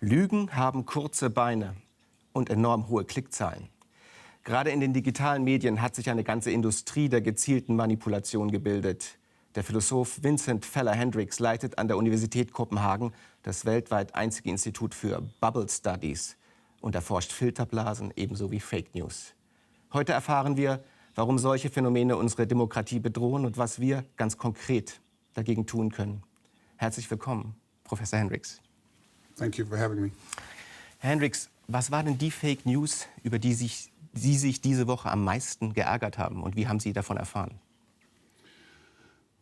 Lügen haben kurze Beine und enorm hohe Klickzahlen. Gerade in den digitalen Medien hat sich eine ganze Industrie der gezielten Manipulation gebildet. Der Philosoph Vincent F. Hendricks leitet an der Universität Copenhagen das weltweit einzige Institut für Bubble Studies und erforscht Filterblasen ebenso wie Fake News. Heute erfahren wir, warum solche Phänomene unsere Demokratie bedrohen und was wir ganz konkret dagegen tun können. Herzlich willkommen, Professor Hendricks. Thank you for having me. Herr Hendricks, was war denn die Fake News, über die Sie sich diese Woche am meisten geärgert haben, und wie haben Sie davon erfahren?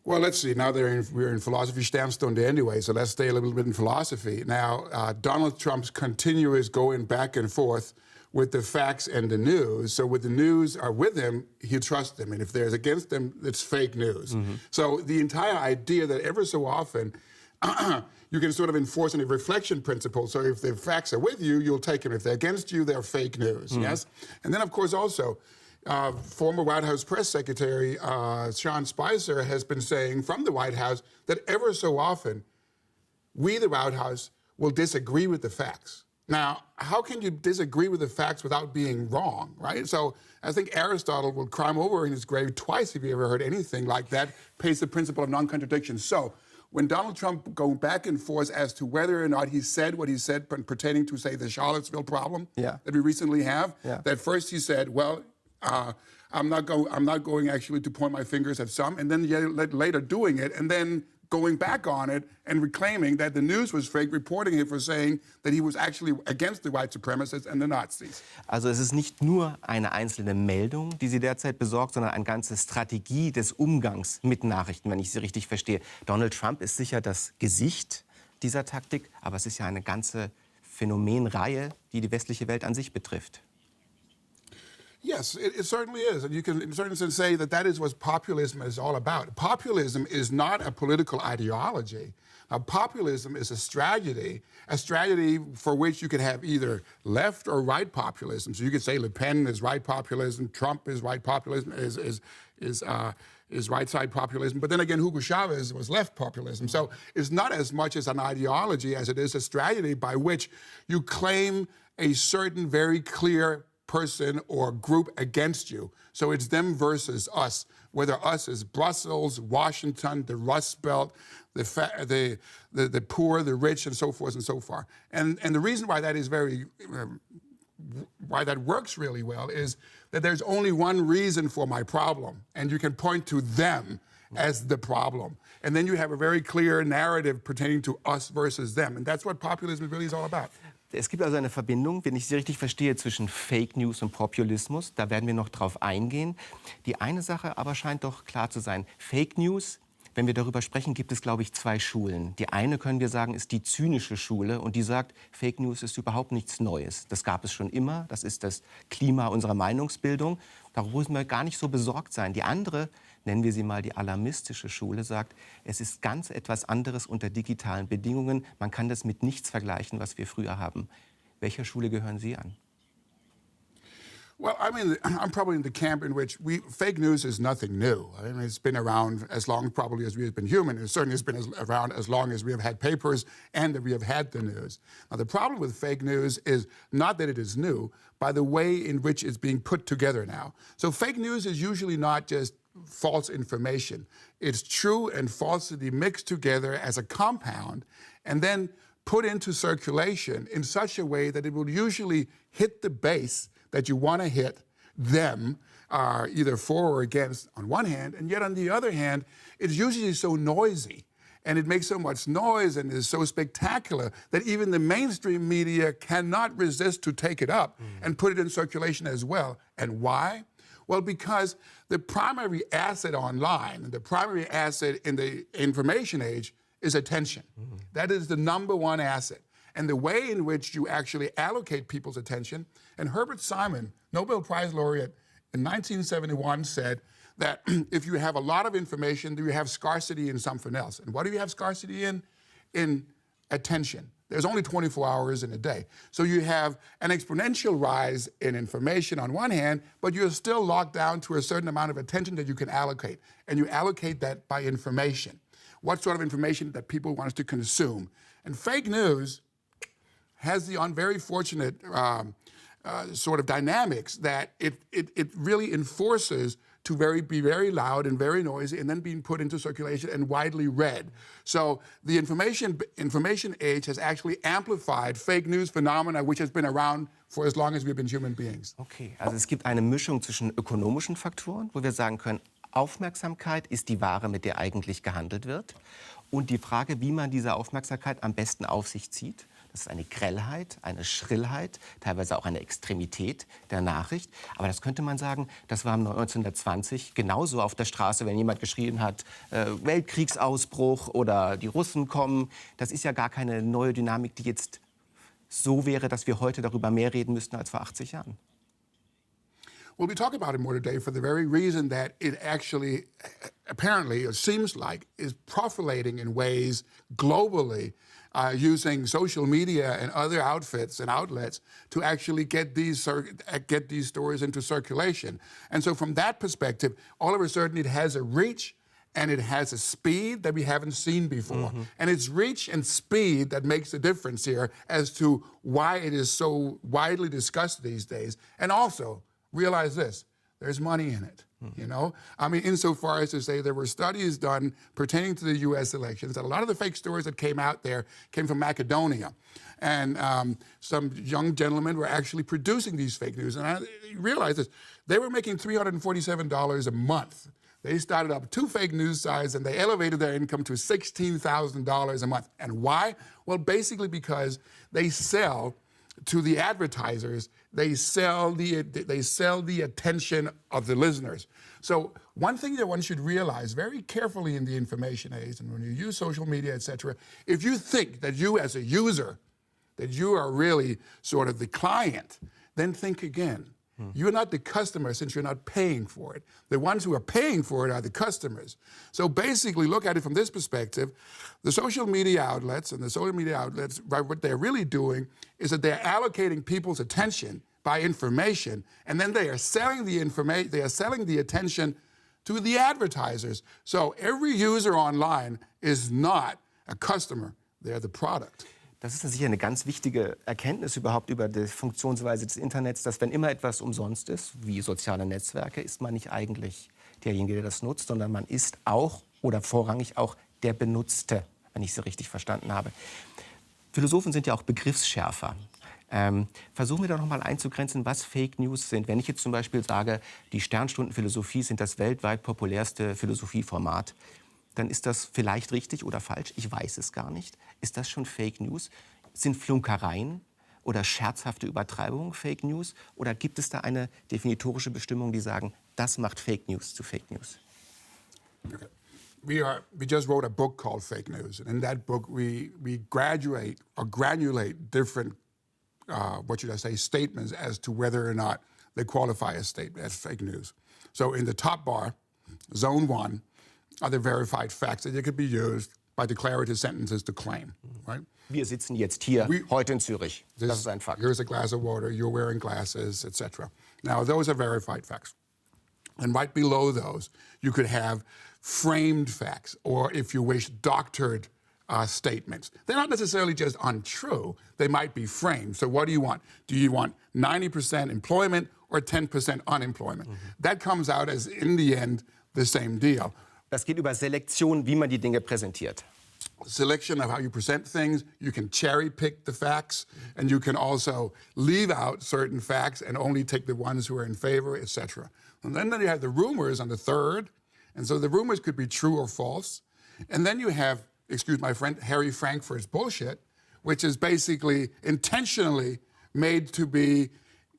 Well, let's see. Now we're in philosophy Sternstunde anyway, so let's stay a little bit in philosophy. Now, Donald Trump's continuous going back and forth with the facts and the news. So when the news are with him, he'll trust them. And if there's against them, it's fake news. Mm-hmm. So the entire idea that ever so often you can sort of enforce a reflection principle. So if the facts are with you, you'll take them. If they're against you, they're fake news, yes? And then, of course, also, former White House press secretary Sean Spicer has been saying from the White House that ever so often, we, the White House, will disagree with the facts. Now, how can you disagree with the facts without being wrong, right? So I think Aristotle will climb over in his grave twice if he ever heard anything like that, pays the principle of non-contradiction. So when Donald Trump going back and forth as to whether or not he said what he said pertaining to, say, the Charlottesville problem that we recently have, that first he said, well, I'm not going actually to point my fingers at some, and then later doing it, and then going back on it and reclaiming that the news was fake, reporting him for saying that he was actually against the white supremacists and the Nazis. Also es ist nicht nur eine einzelne Meldung, die Sie derzeit besorgt, sondern eine ganze Strategie des Umgangs mit Nachrichten, wenn ich Sie richtig verstehe. Donald Trump ist sicher das Gesicht dieser Taktik, aber es ist ja eine ganze Phänomenreihe, die die westliche Welt an sich betrifft. Yes, it certainly is. And you can, in a certain sense, say that is what populism is all about. Populism is not a political ideology. Populism is a strategy for which you could have either left or right populism. So you could say Le Pen is right populism, Trump is right populism, is right side populism. But then again, Hugo Chavez was left populism. So it's not as much as an ideology as it is a strategy by which you claim a certain very clear person or group against you. So it's them versus us, whether us is Brussels, Washington, the Rust Belt, the poor, the rich, and so forth and so far. And the reason why that is why that works really well is that there's only one reason for my problem, and you can point to them as the problem. And then you have a very clear narrative pertaining to us versus them. And that's what populism really is all about. Es gibt also eine Verbindung, wenn ich Sie richtig verstehe, zwischen Fake News und Populismus. Da werden wir noch drauf eingehen. Die eine Sache aber scheint doch klar zu sein. Fake News, wenn wir darüber sprechen, gibt es, glaube ich, zwei Schulen. Die eine, können wir sagen, ist die zynische Schule. Und die sagt, Fake News ist überhaupt nichts Neues. Das gab es schon immer. Das ist das Klima unserer Meinungsbildung. Darüber müssen wir gar nicht so besorgt sein. Die andere, nennen wir sie mal die alarmistische Schule, sagt, es ist ganz etwas anderes unter digitalen Bedingungen. Man kann das mit nichts vergleichen, was wir früher haben. Welcher Schule gehören Sie an? Well, I'm probably in the camp in which fake news is nothing new. I mean, it's been around as long probably as we have been human. It certainly has been around as long as we have had papers and that we have had the news. Now, the problem with fake news is not that it is new, by the way in which it's being put together now. So fake news is usually not just false information. It's true and falsity mixed together as a compound and then put into circulation in such a way that it will usually hit the base that you want to hit them, either for or against on one hand, and yet on the other hand, it's usually so noisy and it makes so much noise and is so spectacular that even the mainstream media cannot resist to take it up and put it in circulation as well. And why? Well, because the primary asset online and the primary asset in the information age is attention. That is the number one asset. And the way in which you actually allocate people's attention. And Herbert Simon, Nobel Prize laureate in 1971, said that if you have a lot of information, you have scarcity in something else. And what do you have scarcity in? In attention. There's only 24 hours in a day. So you have an exponential rise in information on one hand, but you're still locked down to a certain amount of attention that you can allocate. And you allocate that by information. What sort of information that people want us to consume. And fake news, has the very fortunate sort of dynamics that it really enforces to be very loud and very noisy and then being put into circulation and widely read. So the information age has actually amplified fake news phenomena, which has been around for as long as we've been human beings. Okay, also es gibt eine Mischung zwischen ökonomischen Faktoren, wo wir sagen können, Aufmerksamkeit ist die Ware, mit der eigentlich gehandelt wird. Und die Frage, wie man diese Aufmerksamkeit am besten auf sich zieht. Das ist eine Grellheit, eine Schrillheit, teilweise auch eine Extremität der Nachricht. Aber das könnte man sagen, das war 1920 genauso auf der Straße, wenn jemand geschrien hat, Weltkriegsausbruch oder die Russen kommen. Das ist ja gar keine neue Dynamik, die jetzt so wäre, dass wir heute darüber mehr reden müssten als vor 80 Jahren. Well, we talk about it more today for the very reason that it actually, apparently, it seems like, is proliferating in ways globally, using social media and other outfits and outlets to actually get these stories into circulation. And so from that perspective, all of a sudden it has a reach and it has a speed that we haven't seen before. Mm-hmm. And it's reach and speed that makes the difference here as to why it is so widely discussed these days. And also, realize this, there's money in it, you know? I mean, insofar as to say there were studies done pertaining to the U.S. elections, that a lot of the fake stories that came out there came from Macedonia. And some young gentlemen were actually producing these fake news. And I realized this, they were making $347 a month. They started up 2 fake news sites and they elevated their income to $16,000 a month. And why? Well, basically because they sell to the advertisers, they sell the attention of the listeners. So one thing that one should realize very carefully in the information age, and when you use social media, etc., if you think that you as a user, that you are really sort of the client, then think again. You're not the customer since you're not paying for it. The ones who are paying for it are the customers. So basically, look at it from this perspective. The social media outlets, what they're really doing is that they're allocating people's attention by information, and then they are selling the information, they are selling the attention to the advertisers. So every user online is not a customer, they're the product. Das ist sicher eine ganz wichtige Erkenntnis überhaupt über die Funktionsweise des Internets, dass wenn immer etwas umsonst ist, wie soziale Netzwerke, ist man nicht eigentlich derjenige, der das nutzt, sondern man ist auch oder vorrangig auch der Benutzte, wenn ich Sie richtig verstanden habe. Philosophen sind ja auch Begriffsschärfer. Versuchen wir doch noch mal einzugrenzen, was Fake News sind. Wenn ich jetzt zum Beispiel sage, die Sternstunden Philosophie sind das weltweit populärste Philosophieformat, dann ist das vielleicht richtig oder falsch. Ich weiß es gar nicht. Ist das schon Fake News? Sind Flunkereien oder scherzhafte Übertreibungen Fake News? Oder gibt es da eine definitorische Bestimmung, die sagen, das macht Fake News zu Fake News? Okay. We just wrote a book called Fake News. And in that book, we granulate different, statements as to whether or not they qualify as fake news. So in the top bar, zone 1, are the verified facts that could be used by declarative sentences to claim, right? Wir sitzen jetzt hier, heute in Zürich. Das ist ein Fakt. Here's a glass of water, you're wearing glasses, etc. Now, those are verified facts. And right below those, you could have framed facts, or if you wish, doctored statements. They're not necessarily just untrue, they might be framed. So what do you want? Do you want 90% employment or 10% unemployment? That comes out as, in the end, the same deal. Das geht über Selektion, wie man die Dinge präsentiert. Selection of how you present things. You can cherry pick the facts, and you can also leave out certain facts and only take the ones who are in favor, etc. And then you have the rumors on the third, and so the rumors could be true or false. And then you have, excuse my friend, Harry Frankfurt's bullshit, which is basically intentionally made to be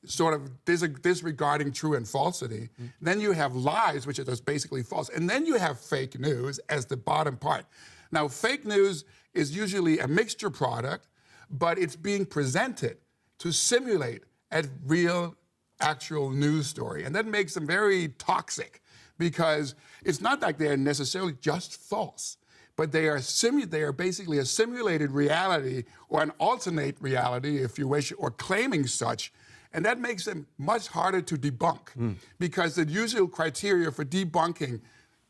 sort of disregarding true and falsity. Then you have lies, which are just basically false. And then you have fake news as the bottom part. Now, fake news is usually a mixture product, but it's being presented to simulate a real, actual news story. And that makes them very toxic because it's not like they're necessarily just false, but they are basically a simulated reality or an alternate reality, if you wish, or claiming such. And that makes them much harder to debunk because the usual criteria for debunking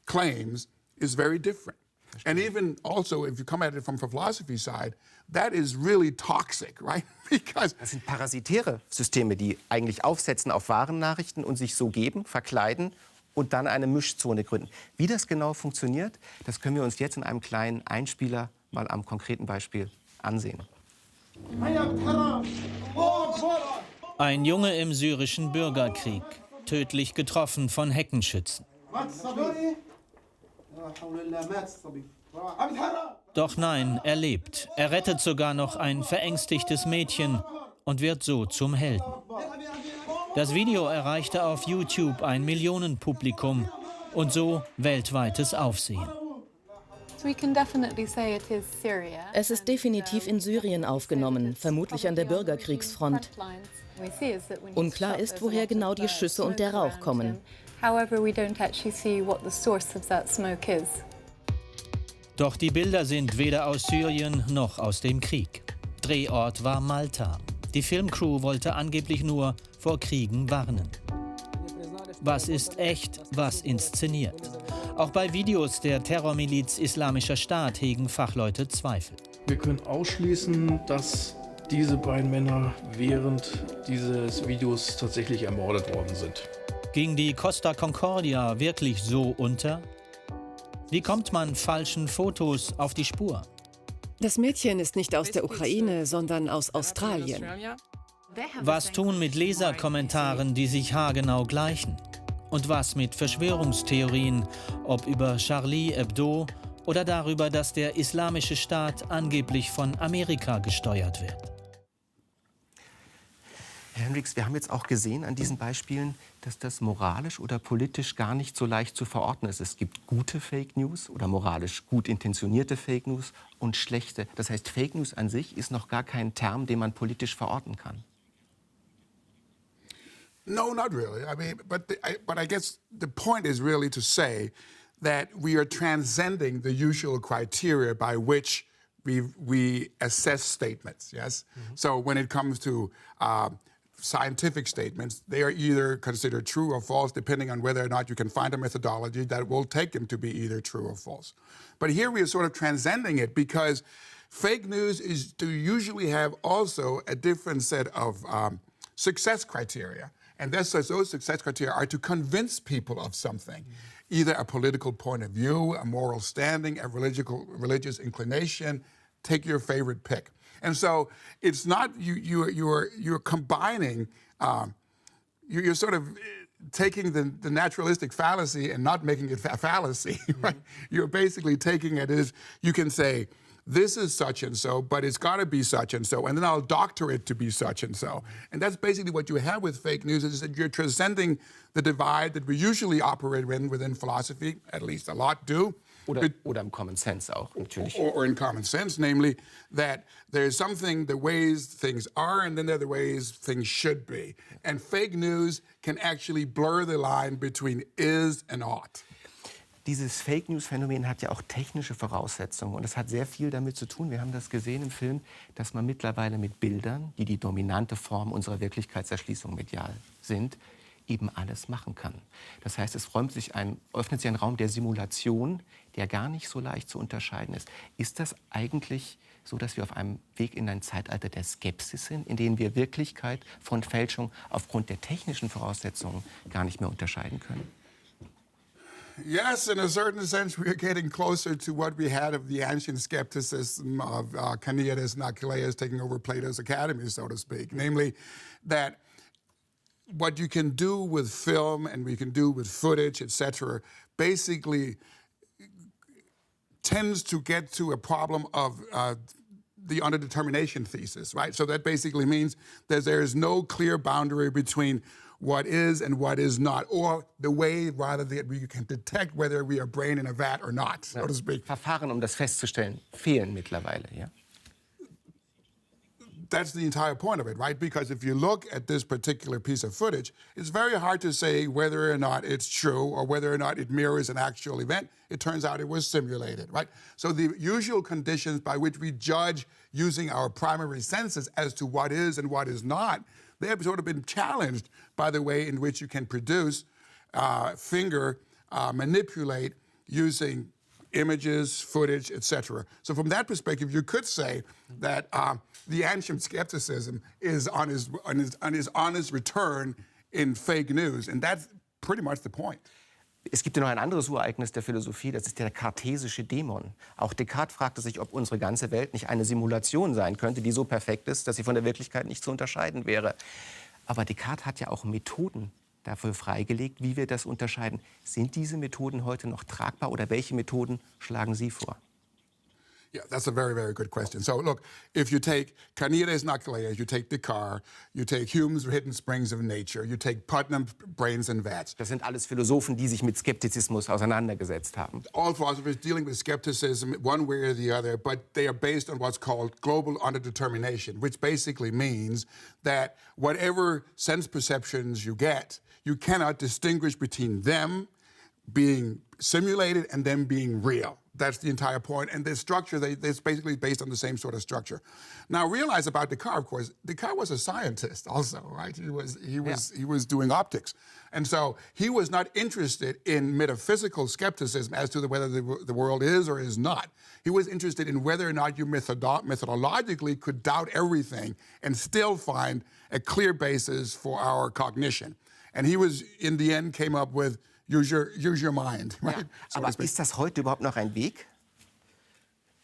claims is very different. verstehen. And even also, if you come at it from the philosophy side, that is really toxic, right? Because Das sind parasitäre Systeme, die eigentlich aufsetzen auf wahren Nachrichten und sich so geben, verkleiden und dann eine Mischzone gründen. Wie das genau funktioniert, das können wir uns jetzt in einem kleinen Einspieler mal am konkreten Beispiel ansehen. Ein Junge im syrischen Bürgerkrieg, tödlich getroffen von Heckenschützen. Doch nein, er lebt. Er rettet sogar noch ein verängstigtes Mädchen und wird so zum Helden. Das Video erreichte auf YouTube ein Millionenpublikum und so weltweites Aufsehen. Es ist definitiv in Syrien aufgenommen, vermutlich an der Bürgerkriegsfront. Unklar ist, woher genau die Schüsse und der Rauch kommen. Doch die Bilder sind weder aus Syrien noch aus dem Krieg. Drehort war Malta. Die Filmcrew wollte angeblich nur vor Kriegen warnen. Was ist echt, was inszeniert? Auch bei Videos der Terrormiliz Islamischer Staat hegen Fachleute Zweifel. Wir können ausschließen, dass diese beiden Männer während dieses Videos tatsächlich ermordet worden sind. Ging die Costa Concordia wirklich so unter? Wie kommt man falschen Fotos auf die Spur? Das Mädchen ist nicht aus der Ukraine, sondern aus Australien. Was tun mit Leserkommentaren, die sich haargenau gleichen? Und was mit Verschwörungstheorien, ob über Charlie Hebdo oder darüber, dass der Islamische Staat angeblich von Amerika gesteuert wird? Herr Hendricks, wir haben jetzt auch gesehen an diesen Beispielen, dass das moralisch oder politisch gar nicht so leicht zu verorten ist. Es gibt gute Fake News oder moralisch gut intentionierte Fake News und schlechte. Das heißt, Fake News an sich ist noch gar kein Term, den man politisch verorten kann. no, not really. I mean, but I guess the point is really to say that we are transcending the usual criteria by which we assess statements. Yes. Mm-hmm. So when it comes to scientific statements, they are either considered true or false, depending on whether or not you can find a methodology that will take them to be either true or false. But here we are sort of transcending it because fake news is to usually have also a different set of success criteria. And those success criteria are to convince people of something, either a political point of view, a moral standing, a religious inclination, take your favorite pick. And so it's not, you're combining, you're sort of taking the naturalistic fallacy and not making it a fallacy, right? You're basically taking it as, you can say, this is such and so, but it's got to be such and so, and then I'll doctor it to be such and so. And that's basically what you have with fake news, is that you're transcending the divide that we usually operate within philosophy, at least a lot do. Oder im Common Sense auch, natürlich. Or in common sense, namely that there's something, the ways things are, and then there are the ways things should be. And fake news can actually blur the line between is and ought. Dieses Fake News-Phänomen hat ja auch technische Voraussetzungen und es hat sehr viel damit zu tun, wir haben das gesehen im Film, dass man mittlerweile mit Bildern, die die dominante Form unserer Wirklichkeitserschließung medial sind, eben alles machen kann. Das heißt, es öffnet sich ein Raum der Simulation, der gar nicht so leicht zu unterscheiden ist. Ist das eigentlich so, dass wir auf einem Weg in ein Zeitalter der Skepsis sind, in dem wir Wirklichkeit von Fälschung aufgrund der technischen Voraussetzungen gar nicht mehr unterscheiden können? Yes, in a certain sense, we are getting closer to what we had of the ancient skepticism of Carneades and Achilles taking over Plato's academy, so to speak. Namely, that what you can do with film and we can do with footage, etc., basically tends to get to a problem of the underdetermination thesis, right? So that basically means that there is no clear boundary between what is and what is not, or the way rather that we can detect whether we are brain in a vat or not, so to speak. Verfahren, das festzustellen, fehlen mittlerweile, ja? That's the entire point of it, right? Because if you look at this particular piece of footage, it's very hard to say whether or not it's true or whether or not it mirrors an actual event. It turns out it was simulated, right? So the usual conditions by which we judge using our primary senses as to what is and what is not, they have sort of been challenged by the way in which you can produce, manipulate using images, footage, etc. So from that perspective, you could say that the ancient skepticism is on his honest return in fake news, and that's pretty much the point. Es gibt ja noch ein anderes Ureignis der Philosophie, das ist der kartesische Dämon. Auch Descartes fragte sich, ob unsere ganze Welt nicht eine Simulation sein könnte, die so perfekt ist, dass sie von der Wirklichkeit nicht zu unterscheiden wäre. Aber Descartes hat ja auch Methoden dafür freigelegt, wie wir das unterscheiden. Sind diese Methoden heute noch tragbar oder welche Methoden schlagen Sie vor? Yeah, that's a very, very good question. So look, if you take Carneades Nucleus, you take Descartes, you take Hume's Hidden Springs of Nature, you take Putnam's Brains and Vats. Das sind alles Philosophen, die sich mit Skeptizismus auseinandergesetzt haben. All philosophers dealing with skepticism one way or the other, but they are based on what's called global underdetermination, which basically means that whatever sense perceptions you get, you cannot distinguish between them being simulated and them being real. That's the entire point. And the structure, it's basically based on the same sort of structure. Now, realize about Descartes, of course, Descartes was a scientist also, right? He was doing optics. And so he was not interested in metaphysical skepticism as to whether the world is or is not. He was interested in whether or not you methodologically could doubt everything and still find a clear basis for our cognition. And he was, in the end, came up with use your mind, right? Ja, aber ist das heute überhaupt noch ein Weg?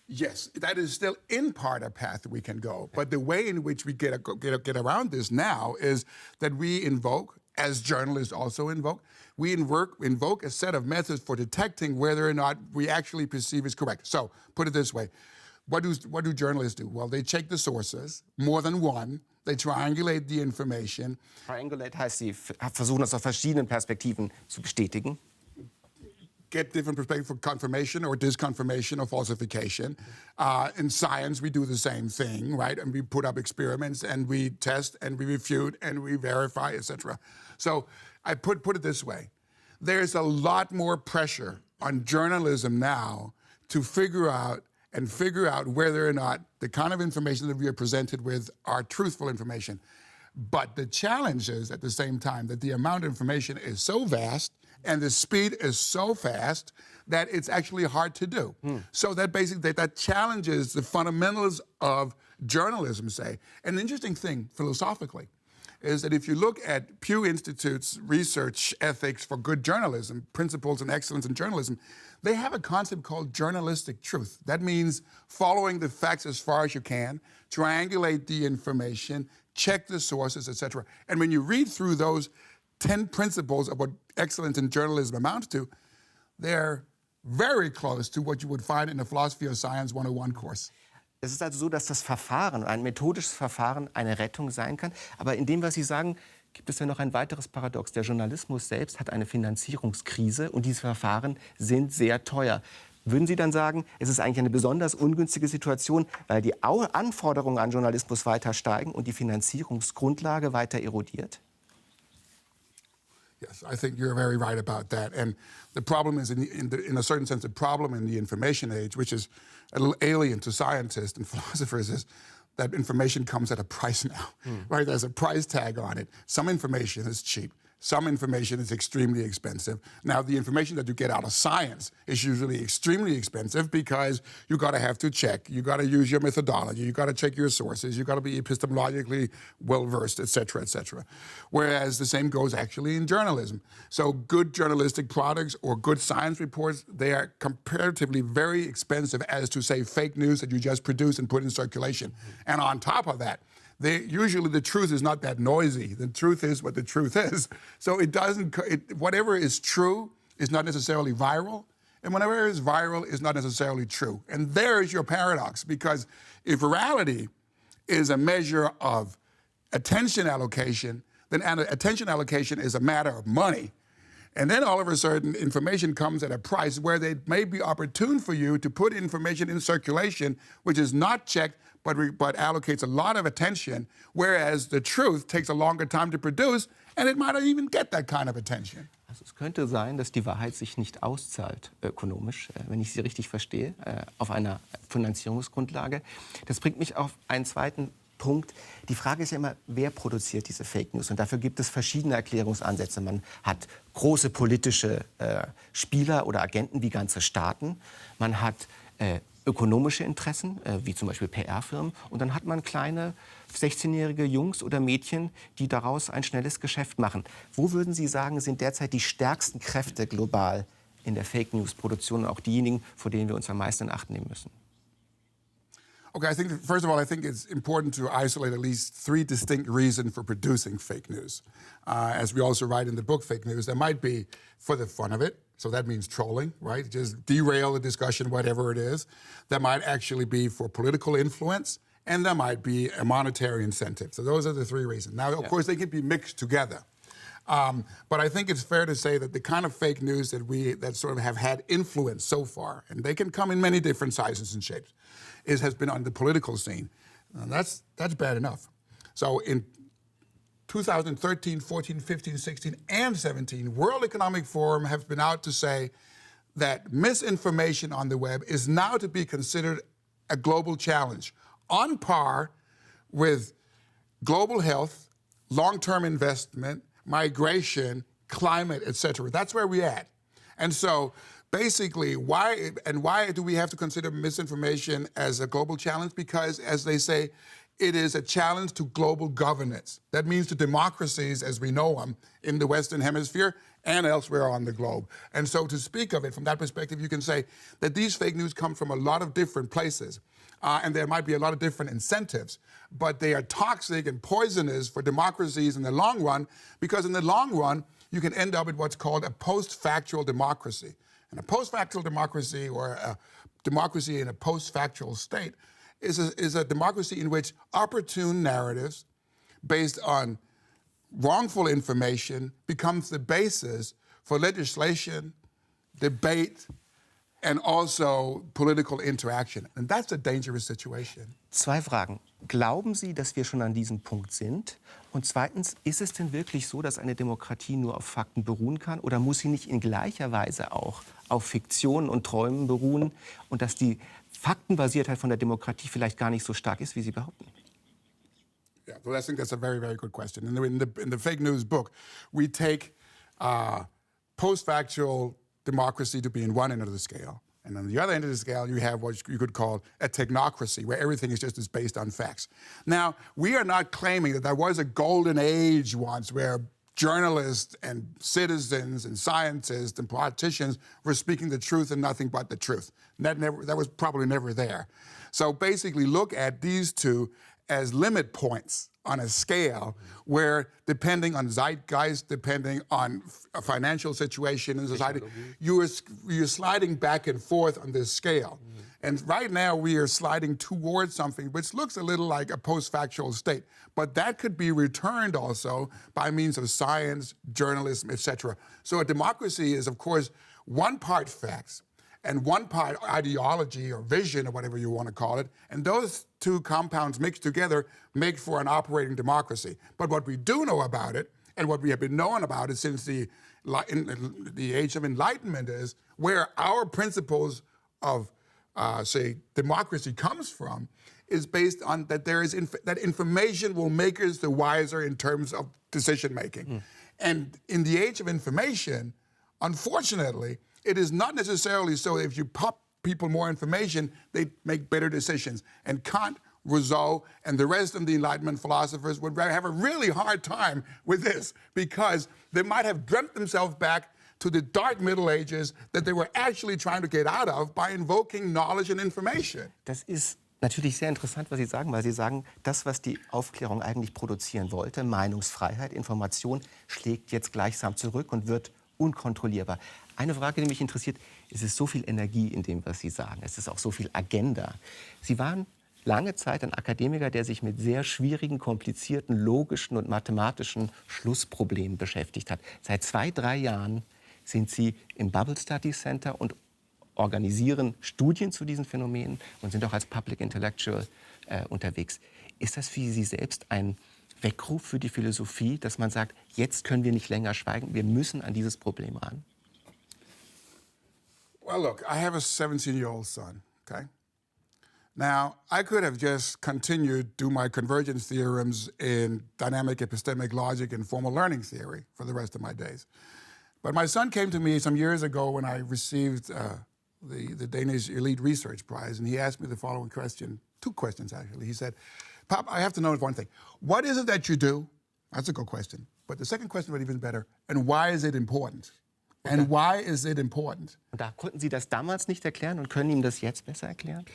Yes, that is still in part a path we can go. But the way in which we get around this now is that we invoke, as journalists also invoke, we invoke a set of methods for detecting whether or not we actually perceive is correct. So, put it this way. What do journalists do? Well, they check the sources, more than one. They triangulate the information. Triangulate heißt, sie versuchen das aus verschiedenen Perspektiven zu bestätigen. Get different perspectives for confirmation or disconfirmation or falsification. In science, we do the same thing, right? And we put up experiments and we test and we refute and we verify, etc. So I put it this way. There's a lot more pressure on journalism now to figure out whether or not the kind of information that we are presented with are truthful information. But the challenge is, at the same time, that the amount of information is so vast and the speed is so fast that it's actually hard to do. So that basically, that challenges the fundamentals of journalism, say. An interesting thing, philosophically, is that if you look at Pew Institute's research ethics for good journalism, principles and excellence in journalism, they have a concept called journalistic truth. That means following the facts as far as you can, triangulate the information, check the sources, etc. And when you read through those 10 principles of what excellence in journalism amounts to, they're very close to what you would find in a Philosophy of Science 101 course. Es ist also so, dass das Verfahren, ein methodisches Verfahren, eine Rettung sein kann. Aber in dem, was Sie sagen, gibt es ja noch ein weiteres Paradox. Der Journalismus selbst hat eine Finanzierungskrise und diese Verfahren sind sehr teuer. Würden Sie dann sagen, es ist eigentlich eine besonders ungünstige Situation, weil die Anforderungen an Journalismus weiter steigen und die Finanzierungsgrundlage weiter erodiert? Yes, I think you're very right about that. And the problem is, in a certain sense, the problem in the information age, which is a little alien to scientists and philosophers, is that information comes at a price now, right? There's a price tag on it. Some information is cheap. Some information is extremely expensive. Now, the information that you get out of science is usually extremely expensive because you have to check. You got to use your methodology. You got to check your sources. You got to be epistemologically well-versed, et cetera, et cetera. Whereas the same goes actually in journalism. So good journalistic products or good science reports, they are comparatively very expensive as to, say, fake news that you just produce and put in circulation. And on top of that, usually the truth is not that noisy. The truth is what the truth is. So whatever is true is not necessarily viral, and whatever is viral is not necessarily true. And there is your paradox, because if virality is a measure of attention allocation, then attention allocation is a matter of money. And then all of a sudden, information comes at a price where it may be opportune for you to put information in circulation, which is not checked, but allocates a lot of attention, whereas the truth takes a longer time to produce, and it might not even get that kind of attention. Also es könnte sein, dass die Wahrheit sich nicht auszahlt, ökonomisch, wenn ich Sie richtig verstehe, auf einer Finanzierungsgrundlage. Das bringt mich auf einen zweiten Punkt. Die Frage ist ja immer, wer produziert diese Fake News? Und dafür gibt es verschiedene Erklärungsansätze. Man hat große politische Spieler oder Agenten wie ganze Staaten. Man hat ökonomische Interessen, wie zum Beispiel PR-Firmen. Und dann hat man kleine 16-jährige Jungs oder Mädchen, die daraus ein schnelles Geschäft machen. Wo würden Sie sagen, sind derzeit die stärksten Kräfte global in der Fake News-Produktion und auch diejenigen, vor denen wir uns am meisten in Acht nehmen müssen? Okay, first of all, I think it's important to isolate at least 3 distinct reasons for producing fake news. As we also write in the book, fake news, there might be for the fun of it. So that means trolling, right? Just derail the discussion, whatever it is. There might actually be for political influence, and there might be a monetary incentive. So those are the 3 reasons. Now, of course, they can be mixed together. But I think it's fair to say that the kind of fake news that sort of have had influence so far, and they can come in many different sizes and shapes, has been on the political scene. That's bad enough. So in 2013, 14, 15, 16, and 17, World Economic Forum have been out to say that misinformation on the web is now to be considered a global challenge, on par with global health, long-term investment, migration, climate, etc. That's where we're at. And so basically, why do we have to consider misinformation as a global challenge? Because, as they say, it is a challenge to global governance. That means to democracies as we know them in the Western Hemisphere and elsewhere on the globe. And so to speak of it from that perspective, you can say that these fake news come from a lot of different places. And there might be a lot of different incentives, but they are toxic and poisonous for democracies in the long run, because in the long run, you can end up with what's called a post-factual democracy. And a post-factual democracy, or a democracy in a post-factual state, is a democracy in which opportune narratives based on wrongful information becomes the basis for legislation, debate, and also political interaction. And that's a dangerous situation. 2 Fragen. Glauben Sie, dass wir schon an diesem Punkt sind? Und zweitens, ist es denn wirklich so, dass eine Demokratie nur auf Fakten beruhen kann? Oder muss sie nicht in gleicher Weise auch auf Fiktionen und Träumen beruhen? Und dass die Faktenbasiertheit von der Demokratie vielleicht gar nicht so stark ist, wie Sie behaupten? Yeah, well, I think that's a very, very good question. In the fake news book, we take post-factual democracy to be in one end of the scale. And on the other end of the scale, you have what you could call a technocracy, where everything is based on facts. Now, we are not claiming that there was a golden age once where journalists and citizens and scientists and politicians were speaking the truth and nothing but the truth. That was probably never there. So basically look at these two as limit points on a scale where, depending on zeitgeist, depending on a financial situation in society, you're sliding back and forth on this scale. And right now we are sliding towards something which looks a little like a post-factual state. But that could be returned also by means of science, journalism, etc. So a democracy is, of course, one part facts and one part ideology or vision or whatever you want to call it. And those 2 compounds mixed together make for an operating democracy. But what we do know about it, and what we have been knowing about it since the age of enlightenment, is where our principles of, say, democracy comes from, is based on that that information will make us the wiser in terms of decision making. And in the age of information, unfortunately, it is not necessarily so that if you pop people more information, they make better decisions. And Kant, Rousseau, and the rest of the Enlightenment philosophers would have a really hard time with this, because they might have dreamt themselves back to the dark Middle Ages that they were actually trying to get out of by invoking knowledge and information. Das ist natürlich sehr interessant, was Sie sagen, weil Sie sagen, das, was die Aufklärung eigentlich produzieren wollte, Meinungsfreiheit, Information, schlägt jetzt gleichsam zurück und wird unkontrollierbar. Eine Frage, die mich interessiert: Es ist so viel Energie in dem, was Sie sagen. Es ist auch so viel Agenda. Sie waren lange Zeit ein Akademiker, der sich mit sehr schwierigen, komplizierten, logischen und mathematischen Schlussproblemen beschäftigt hat. Seit 2, 3 Jahren sind Sie im Bubble Study Center und organisieren Studien zu diesen Phänomenen und sind auch als Public Intellectual unterwegs. Ist das für Sie selbst ein Weckruf für die Philosophie, dass man sagt, jetzt können wir nicht länger schweigen, wir müssen an dieses Problem ran? Well, look, I have a 17-year-old son, okay? Now, I could have just continued to do my convergence theorems in dynamic epistemic logic and formal learning theory for the rest of my days. But my son came to me some years ago when I received the Danish Elite Research Prize, and he asked me the following question, 2 questions actually. He said, Pop, I have to know one thing. What is it that you do? That's a good question. But the second question was even better. And why is it important? And why is it important? Und da konnten Sie das damals nicht erklären und können ihm das jetzt besser erklären?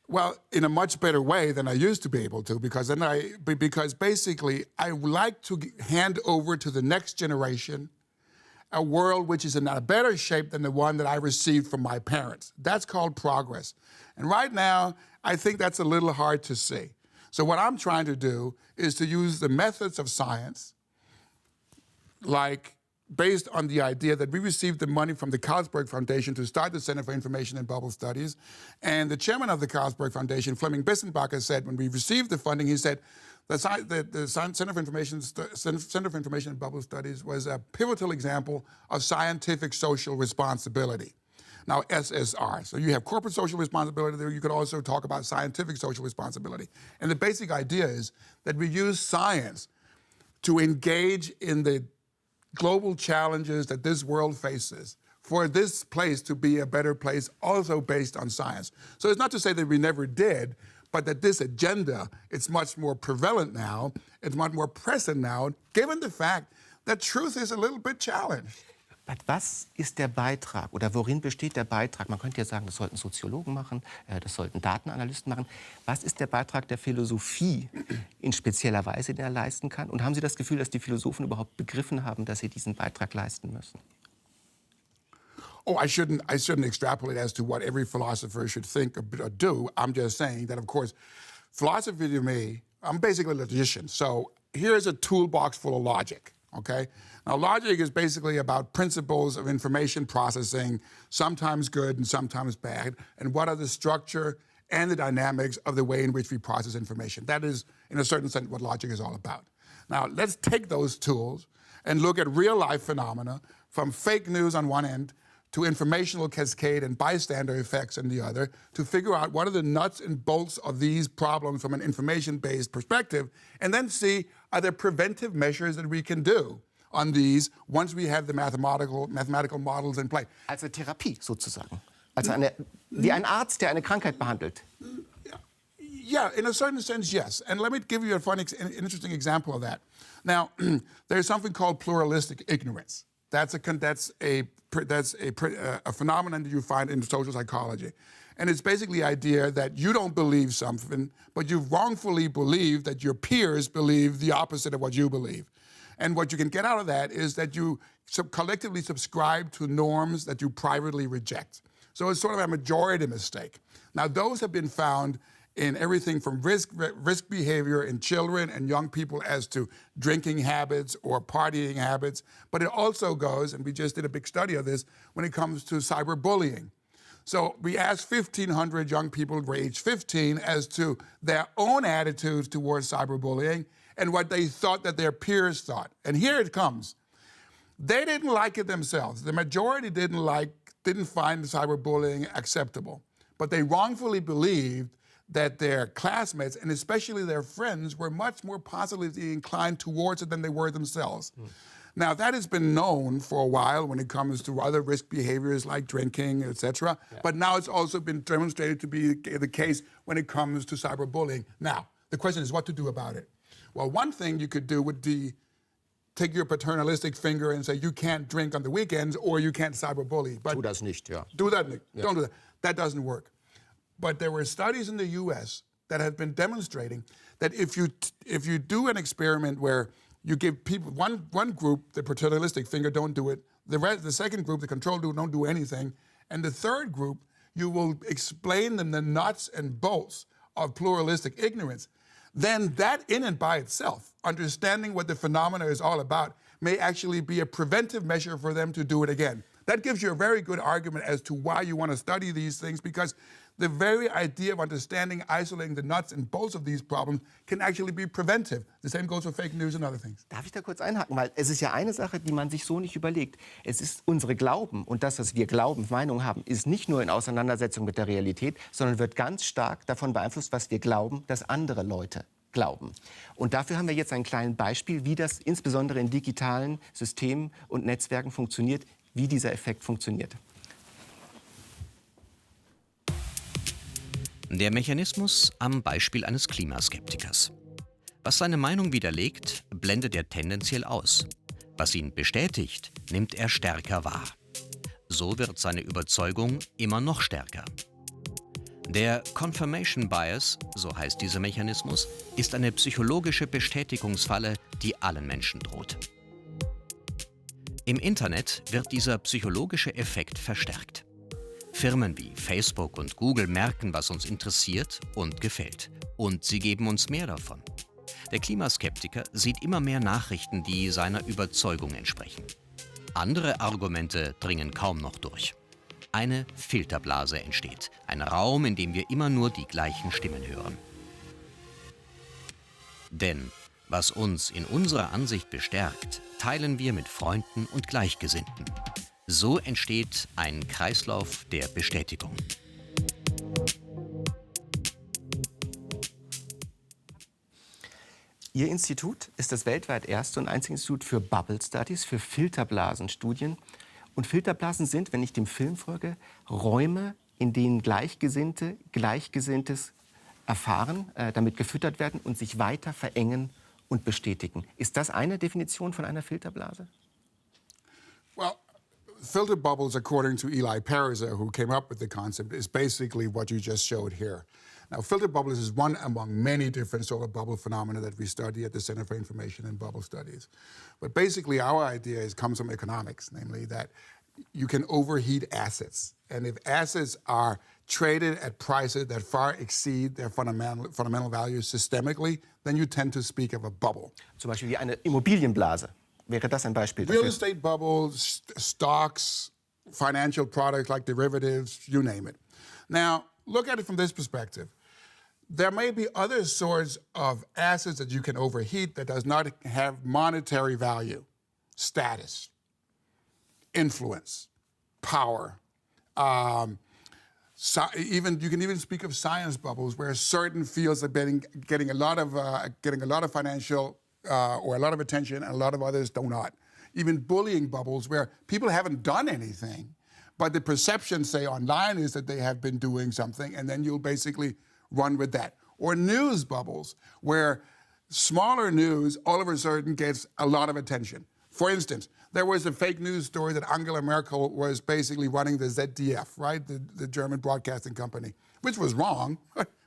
Well, in a much better way than I used to be able to, because basically I like to hand over to the next generation a world which is in a better shape than the one that I received from my parents. That's called progress. And right now, I think that's a little hard to see. So what I'm trying to do is to use the methods of science, like based on the idea that we received the money from the Carlsberg Foundation to start the Center for Information and Bubble Studies. And the chairman of the Carlsberg Foundation, Flemming Bissenbacher, said when we received the funding, he said, the Center for Information and Bubble Studies was a pivotal example of scientific social responsibility. Now, SSR. So you have corporate social responsibility there. You could also talk about scientific social responsibility. And the basic idea is that we use science to engage in the global challenges that this world faces, for this place to be a better place, also based on science. So it's not to say that we never did, but that this agenda, it's much more prevalent now, it's much more present now, given the fact that truth is a little bit challenged. Was ist der Beitrag oder worin besteht der Beitrag? Man könnte ja sagen, das sollten Soziologen machen, das sollten Datenanalysten machen. Was ist der Beitrag der Philosophie in spezieller Weise, den er leisten kann? Und haben Sie das Gefühl, dass die Philosophen überhaupt begriffen haben, dass sie diesen Beitrag leisten müssen? Oh, I shouldn't extrapolate as to what every philosopher should think or do. I'm just saying that, of course, philosophy to me, I'm basically a logician. So here's a toolbox full of logic, okay? Now, logic is basically about principles of information processing, sometimes good and sometimes bad, and what are the structure and the dynamics of the way in which we process information. That is, in a certain sense, what logic is all about. Now, let's take those tools and look at real-life phenomena from fake news on one end to informational cascade and bystander effects on the other, to figure out what are the nuts and bolts of these problems from an information-based perspective, and then see, are there preventive measures that we can do on these once we have the mathematical models in place. Also Therapie sozusagen. Also wie ein Arzt, der eine Krankheit behandelt. Yeah, in a certain sense, yes. And let me give you an interesting example of that. Now, there's something called pluralistic ignorance. That's a phenomenon that you find in social psychology. And it's basically the idea that you don't believe something, but you wrongfully believe that your peers believe the opposite of what you believe. And what you can get out of that is that you collectively subscribe to norms that you privately reject. So it's sort of a majority mistake. Now, those have been found in everything from risk behavior in children and young people as to drinking habits or partying habits. But it also goes, and we just did a big study of this, when it comes to cyberbullying. So we asked 1,500 young people age 15 as to their own attitudes towards cyberbullying and what they thought that their peers thought. And here it comes. They didn't like it themselves. The majority didn't find cyberbullying acceptable. But they wrongfully believed that their classmates, and especially their friends, were much more positively inclined towards it than they were themselves. Now, that has been known for a while when it comes to other risk behaviors like drinking, etc. Yeah. But now it's also been demonstrated to be the case when it comes to cyberbullying. Now, the question is what to do about it. Well, one thing you could do would be take your paternalistic finger and say you can't drink on the weekends or you can't cyberbully. But do das nicht, ja. Do that nicht. Yeah. Don't do that. That doesn't work. But there were studies in the U.S. that have been demonstrating that if you do an experiment where you give people one group the paternalistic finger, don't do it. The second group, the control group, don't do anything, and the third group, you will explain them the nuts and bolts of pluralistic ignorance. Then that in and by itself, understanding what the phenomena is all about, may actually be a preventive measure for them to do it again. That gives you a very good argument as to why you want to study these things, because the very idea of understanding, isolating the nuts and bolts of these problems can actually be preventive. The same goes for fake news and other things. Darf ich da kurz einhaken? Weil es ist ja eine Sache, die man sich so nicht überlegt. Es ist unsere Glauben und das, was wir glauben, Meinung haben, ist nicht nur in Auseinandersetzung mit der Realität, sondern wird ganz stark davon beeinflusst, was wir glauben, dass andere Leute glauben. Und dafür haben wir jetzt ein kleines Beispiel, wie das insbesondere in digitalen Systemen und Netzwerken funktioniert, wie dieser Effekt funktioniert. Der Mechanismus am Beispiel eines Klimaskeptikers. Was seine Meinung widerlegt, blendet er tendenziell aus. Was ihn bestätigt, nimmt er stärker wahr. So wird seine Überzeugung immer noch stärker. Der Confirmation Bias, so heißt dieser Mechanismus, ist eine psychologische Bestätigungsfalle, die allen Menschen droht. Im Internet wird dieser psychologische Effekt verstärkt. Firmen wie Facebook und Google merken, was uns interessiert und gefällt. Und sie geben uns mehr davon. Der Klimaskeptiker sieht immer mehr Nachrichten, die seiner Überzeugung entsprechen. Andere Argumente dringen kaum noch durch. Eine Filterblase entsteht. Ein Raum, in dem wir immer nur die gleichen Stimmen hören. Denn was uns in unserer Ansicht bestärkt, teilen wir mit Freunden und Gleichgesinnten. So entsteht ein Kreislauf der Bestätigung. Ihr Institut ist das weltweit erste und einzige Institut für Bubble Studies, für Filterblasenstudien. Und Filterblasen sind, wenn ich dem Film folge, Räume, in denen Gleichgesinnte Gleichgesinntes erfahren, damit gefüttert werden und sich weiter verengen und bestätigen. Ist das eine Definition von einer Filterblase? Well, filter bubbles, according to Eli Pariser, who came up with the concept, is basically what you just showed here. Now, filter bubbles is one among many different sort of bubble phenomena that we study at the Center for Information and Bubble Studies. But basically, our idea comes from economics, namely that you can overheat assets. And if assets are traded at prices that far exceed their fundamental values systemically, then you tend to speak of a bubble. Zum Beispiel wie eine Immobilienblase. Wäre das ein Beispiel dafür? Real estate bubbles, stocks, financial products like derivatives, you name it. Now, look at it from this perspective. There may be other sorts of assets that you can overheat that does not have monetary value, status, influence, power. You can even speak of science bubbles, where certain fields are getting a lot of financial or a lot of attention, and a lot of others do not. Even bullying bubbles, where people haven't done anything, but the perception, say, online is that they have been doing something, and then you'll basically run with that. Or news bubbles, where smaller news all of a sudden gets a lot of attention. For instance, there was a fake news story that Angela Merkel was basically running the ZDF, right, the German broadcasting company, which was wrong,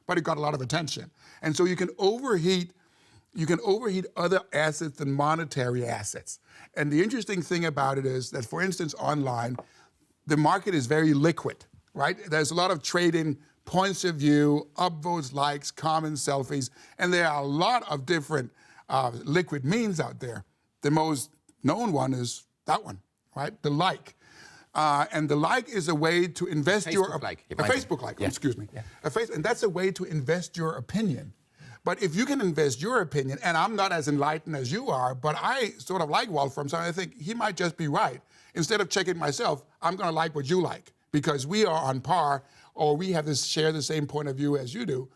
but it got a lot of attention. And so you can overheat other assets than monetary assets. And the interesting thing about it is that, for instance, online, the market is very liquid, right? There's a lot of trading, points of view, upvotes, likes, comments, selfies, and there are a lot of different liquid means out there. The most known one is that one, right? The like. And the like is a way to invest Facebook like. A Facebook like, yeah. Excuse me. Yeah. And that's a way to invest your opinion. But if you can invest your opinion, and I'm not as enlightened as you are, but I sort of like Wolfram, so I think he might just be right. Instead of checking myself, I'm going to like what you like, because we are on par, or we have share the same point of view as you do.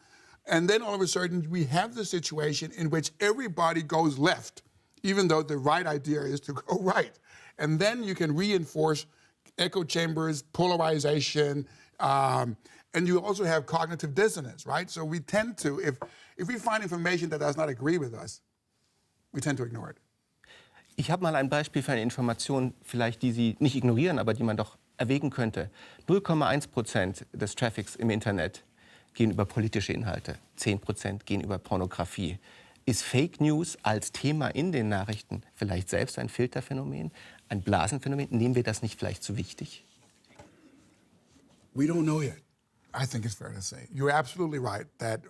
And then all of a sudden, we have the situation in which everybody goes left, even though the right idea is to go right. And then you can reinforce echo chambers, polarization, and you also have cognitive dissonance, right? So we tend to, if we find information that does not agree with us, we tend to ignore it. Ich habe mal ein Beispiel für eine Information, vielleicht die Sie nicht ignorieren, aber die man doch erwägen könnte. 0,1% des Traffics im Internet gehen über politische Inhalte, 10% gehen über Pornografie. Ist Fake News als Thema in den Nachrichten vielleicht selbst ein Filterphänomen, ein Blasenphänomen? Nehmen wir das nicht vielleicht zu wichtig? We don't know yet. I think it's fair to say. You're absolutely right that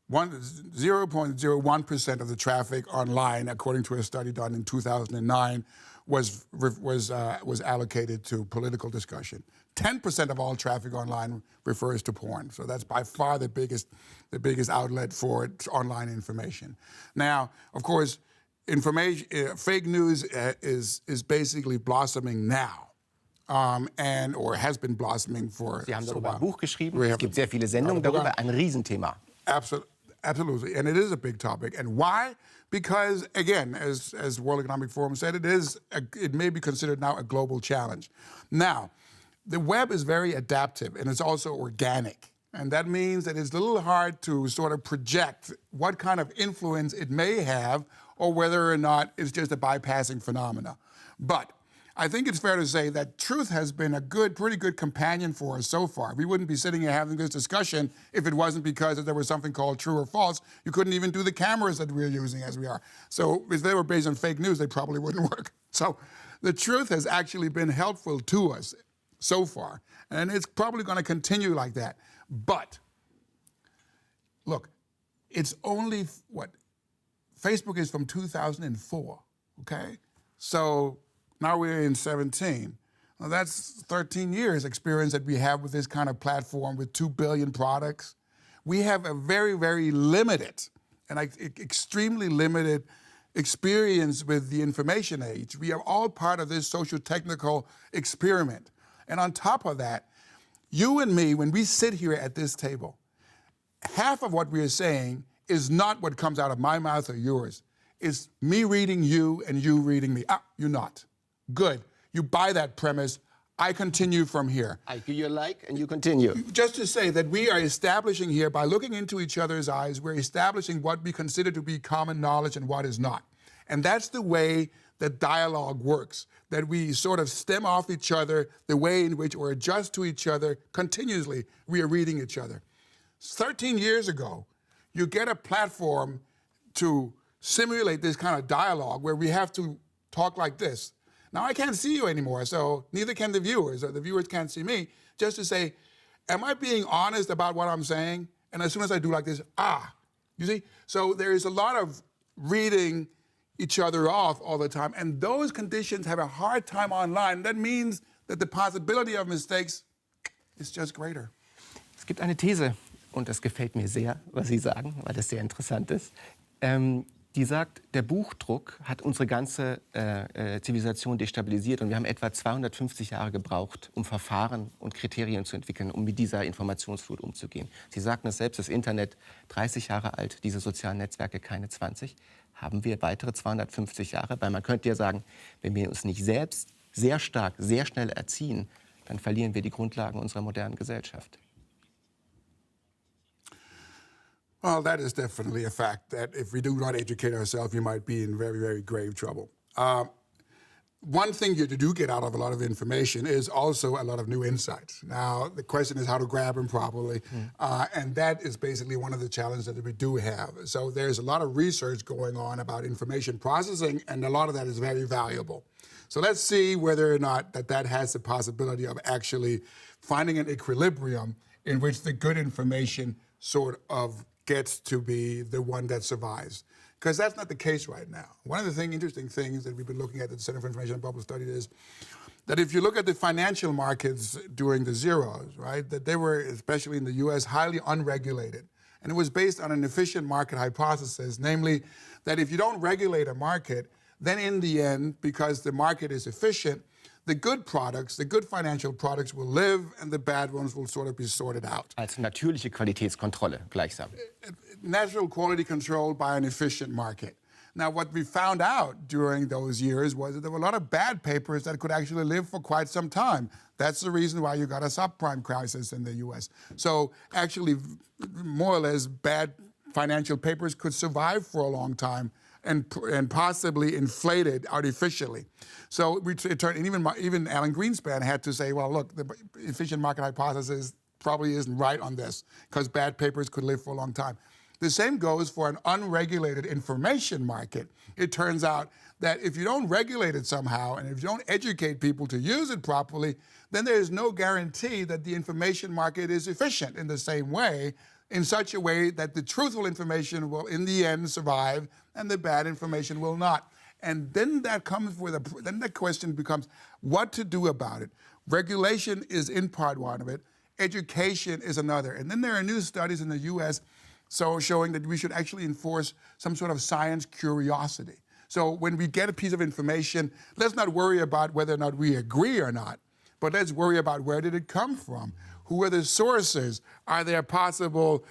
0.01% of the traffic online, according to a study done in 2009, was allocated to political discussion. 10% of all traffic online refers to porn. So that's by far the biggest outlet for online information. Now, of course, fake news is basically blossoming now. Or has been blossoming for Sie haben so darüber while. ein Buch geschrieben, es gibt sehr viele Sendungen darüber, ein Riesenthema. Absolutely, and it is a big topic. And why? Because, again, as World Economic Forum said, it may be considered now a global challenge. Now, the web is very adaptive, and it's also organic. And that means that it's a little hard to sort of project what kind of influence it may have or whether or not it's just a bypassing phenomena. But I think it's fair to say that truth has been a pretty good companion for us so far. We wouldn't be sitting here having this discussion if it wasn't because there was something called true or false. You couldn't even do the cameras that we're using as we are. So if they were based on fake news, they probably wouldn't work. So the truth has actually been helpful to us so far, and it's probably going to continue like that. But look, it's only Facebook is from 2004, okay? So now we're in 17. Well, that's 13 years experience that we have with this kind of platform with 2 billion products. We have a very, very limited and extremely limited experience with the information age. We are all part of this socio-technical experiment. And on top of that, you and me, when we sit here at this table, half of what we are saying is not what comes out of my mouth or yours. It's me reading you and you reading me. You're not. Good. You buy that premise. I continue from here. I give you a like and you continue. Just to say that we are establishing here, by looking into each other's eyes, we're establishing what we consider to be common knowledge and what is not. And that's the way that dialogue works, that we sort of stem off each other, the way in which, or adjust to each other continuously. We are reading each other. 13 years ago, you get a platform to simulate this kind of dialogue where we have to talk like this. Now, I can't see you anymore, so neither can the viewers, or the viewers can't see me, just to say, am I being honest about what I'm saying? And as soon as I do like this, you see? So there is a lot of reading each other off all the time, and those conditions have a hard time online. That means that the possibility of mistakes is just greater. Es gibt eine These, und das gefällt mir sehr, was Sie sagen, weil das sehr interessant ist. Die sagt, der Buchdruck hat unsere ganze Zivilisation destabilisiert und wir haben etwa 250 Jahre gebraucht, um Verfahren und Kriterien zu entwickeln, um mit dieser Informationsflut umzugehen. Sie sagten es selbst, das Internet 30 Jahre alt, diese sozialen Netzwerke keine 20. Haben wir weitere 250 Jahre? Weil man könnte ja sagen, wenn wir uns nicht selbst sehr stark, sehr schnell erziehen, dann verlieren wir die Grundlagen unserer modernen Gesellschaft. Well, that is definitely a fact, that if we do not educate ourselves, we might be in very, very grave trouble. One thing you do get out of a lot of information is also a lot of new insights. Now, the question is how to grab them properly, and that is basically one of the challenges that we do have. So there's a lot of research going on about information processing, and a lot of that is very valuable. So let's see whether or not that has the possibility of actually finding an equilibrium in which the good information sort of gets to be the one that survives. Because that's not the case right now. One of the interesting things that we've been looking at the Center for Information and Public Studies is that if you look at the financial markets during the zeros, right, that they were, especially in the US, highly unregulated. And it was based on an efficient market hypothesis, namely that if you don't regulate a market, then in the end, because the market is efficient, the good products, the good financial products will live and the bad ones will sort of be sorted out. Als natürliche Qualitätskontrolle gleichsam. Natural quality control by an efficient market. Now, what we found out during those years was that there were a lot of bad papers that could actually live for quite some time. That's the reason why you got a subprime crisis in the US. So actually, more or less, bad financial papers could survive for a long time and possibly inflated artificially. So it turned, and even Alan Greenspan had to say, well, look, the efficient market hypothesis probably isn't right on this, because bad papers could live for a long time. The same goes for an unregulated information market. It turns out that if you don't regulate it somehow, and if you don't educate people to use it properly, then there is no guarantee that the information market is efficient in the same way, in such a way that the truthful information will, in the end, survive, and the bad information will not. And then that comes with then the question becomes what to do about it. Regulation is in part one of it. Education is another. And then there are new studies in the US showing that we should actually enforce some sort of science curiosity. So when we get a piece of information, let's not worry about whether or not we agree or not, but let's worry about where did it come from? Who are the sources? Are there possible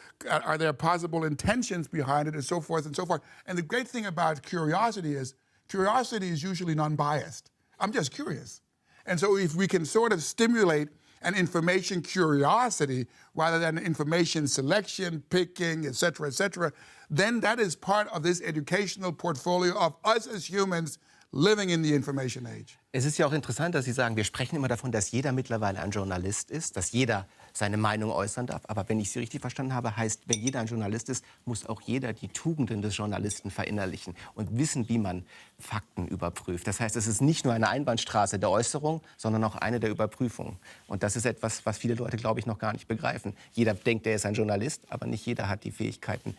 intentions behind it, and so forth and so forth? And the great thing about curiosity is usually non-biased. I'm just curious. And so if we can sort of stimulate an information curiosity rather than information selection, picking, et cetera, then that is part of this educational portfolio of us as humans living in the information age. Es ist ja auch interessant, dass Sie sagen, wir sprechen immer davon, dass jeder mittlerweile ein Journalist ist, dass jeder seine Meinung äußern darf. Aber wenn ich Sie richtig verstanden habe, heißt, wenn jeder ein Journalist ist, muss auch jeder die Tugenden des Journalisten verinnerlichen und wissen, wie man Fakten überprüft. Das heißt, es ist nicht nur eine Einbahnstraße der Äußerung, sondern auch eine der Überprüfung. Und das ist etwas, was viele Leute, glaube ich, noch gar nicht begreifen. Jeder denkt, er ist ein Journalist, aber nicht jeder hat die Fähigkeiten,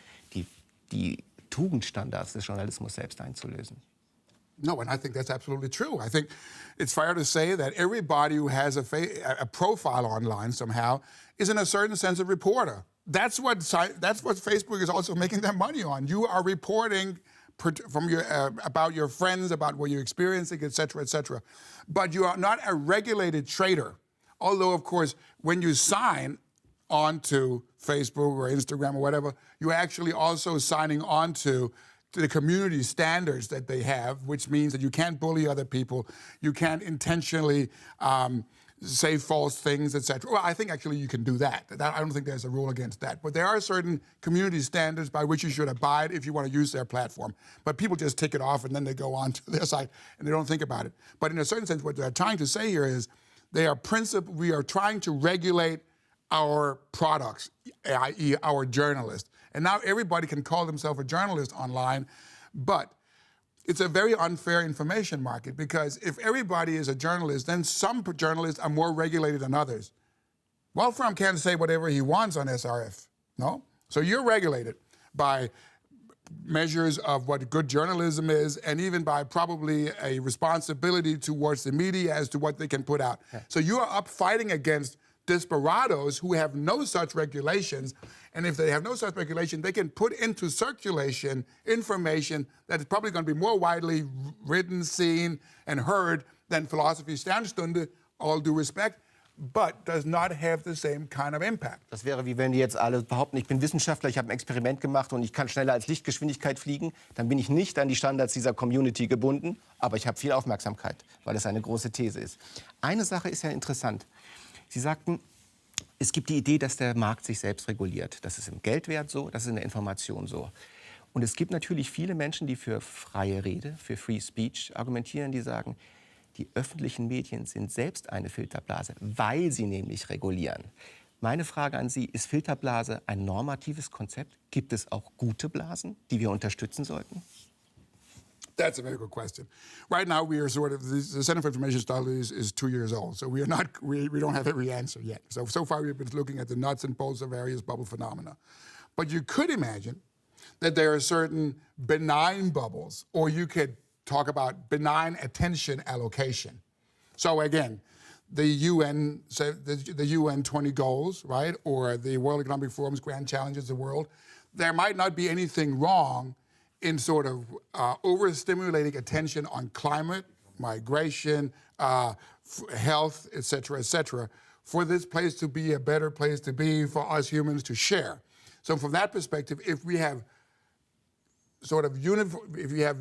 die Tugendstandards des Journalismus selbst einzulösen. No, and I think that's absolutely true. I think it's fair to say that everybody who has a profile online somehow is in a certain sense a reporter. That's what Facebook is also making their money on. You are reporting from about your friends, about what you're experiencing, et cetera, but you are not a regulated trader. Although, of course, when you sign onto Facebook or Instagram or whatever, you're actually also signing on to the community standards that they have, which means that you can't bully other people, you can't intentionally say false things, etc. Well, I think actually you can do that. I don't think there's a rule against that. But there are certain community standards by which you should abide if you want to use their platform. But people just tick it off and then they go on to their site and they don't think about it. But in a certain sense, what they're trying to say here is we are trying to regulate our products, i.e. our journalists. And now everybody can call themselves a journalist online, but it's a very unfair information market because if everybody is a journalist, then some journalists are more regulated than others. Wolfram can't say whatever he wants on SRF, no? So you're regulated by measures of what good journalism is and even by probably a responsibility towards the media as to what they can put out. Yeah. So you are up fighting against desperados who have no such regulations, and if they have no such regulation, they can put into circulation information that is probably going to be more widely written, seen, and heard than philosophy Sternstunde, all due respect, but does not have the same kind of impact. Das wäre wie wenn die jetzt alle behaupten, ich bin Wissenschaftler, ich habe ein Experiment gemacht und ich kann schneller als Lichtgeschwindigkeit fliegen, dann bin ich nicht an die Standards dieser Community gebunden, aber ich habe viel Aufmerksamkeit, weil es eine große These ist. Eine Sache ist ja interessant. Sie sagten, es gibt die Idee, dass der Markt sich selbst reguliert. Das ist im Geldwert so, das ist in der Information so. Und es gibt natürlich viele Menschen, die für freie Rede, für Free Speech argumentieren, die sagen, die öffentlichen Medien sind selbst eine Filterblase, weil sie nämlich regulieren. Meine Frage an Sie, ist Filterblase ein normatives Konzept? Gibt es auch gute Blasen, die wir unterstützen sollten? That's a very good question. Right now, we are the Center for Information Studies is 2 years old, so we don't have every answer yet. So far, we've been looking at the nuts and bolts of various bubble phenomena. But you could imagine that there are certain benign bubbles, or you could talk about benign attention allocation. So again, the UN 20 goals, right, or the World Economic Forum's grand challenges of the world, there might not be anything wrong in sort of overstimulating attention on climate, migration, health, et cetera, for this place to be a better place to be for us humans to share. So from that perspective, if we have